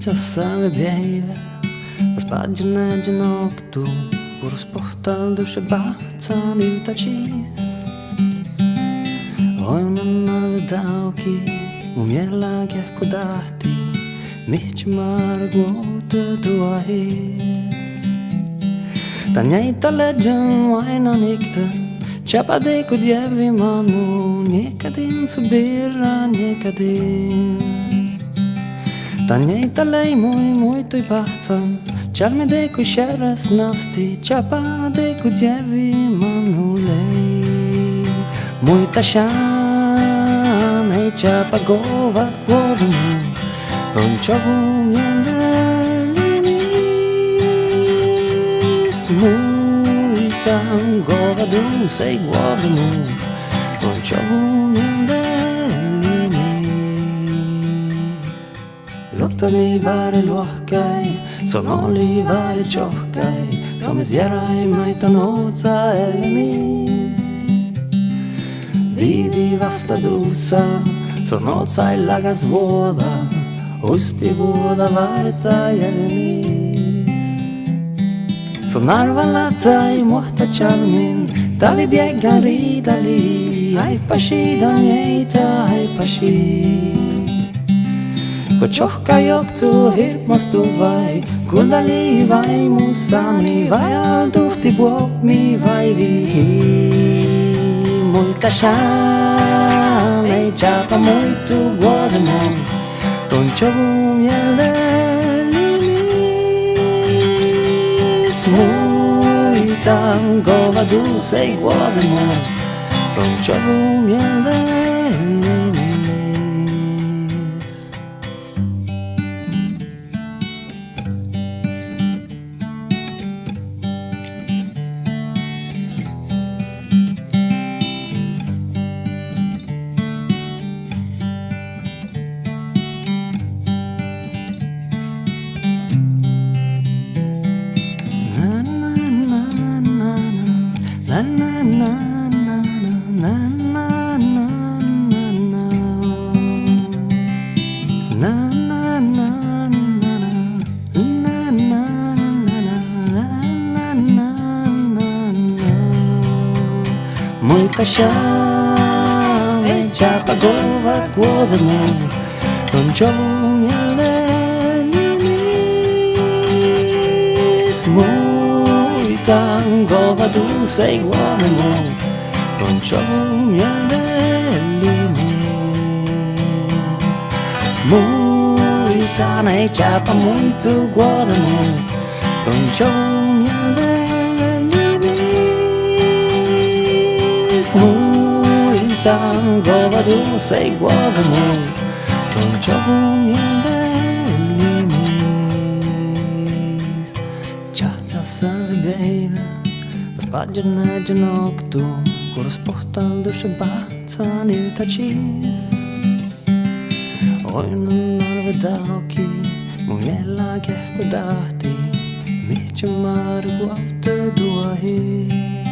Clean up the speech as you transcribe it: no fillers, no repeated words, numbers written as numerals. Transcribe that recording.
Ciacia salve bieve Spadjene genoctu Kur sportal duše bacan i utačis Ojnen arve dauki Mumjela kehko dahti Mihti margote dua his Tanjaita leggen vaina nikte Čapa deko djevi manu Njekadin subira njekadin Tanjaita lej moj toj bahtan Čalme deko šeres nasti Čapa deko djevi manu lej Moj tašan Ej čapa govat głodu On čovu mjele linis Mój tam govadu sej głodu On čovu mjele Lukta livare luokkai Sono livare tjockai Som isjärrai maita nootsa elimis Vidi vasta dusa Sonootsa ei lagas vuoda Usti vuoda varta elimis Så narvalla tai muhta chalmin Tavi bjeggan ridali Aipa shidan jeita aipa shid Kochohka joktu hirmastu vai Kuldali vai musani vai alduhti buokmi vai vihi Muita shan ei chapa muito guadamon Con chovu miele limis Muita govadu sei guadamon Con chovu miele limis Muita shan ei chapa govat głodu Don chovu miele linis Muita govadu sej głodu Don chovu miele linis Muita ei chapa muito głodu Don chovu miele Muita govadu sej głodu Don chovu miele limis Ciacia salve bieve Spadjene genoctu Kur sportal duše bacan i utačis Ojnen arve dauki Mumjela kehko dahti Mihti margu afte dua his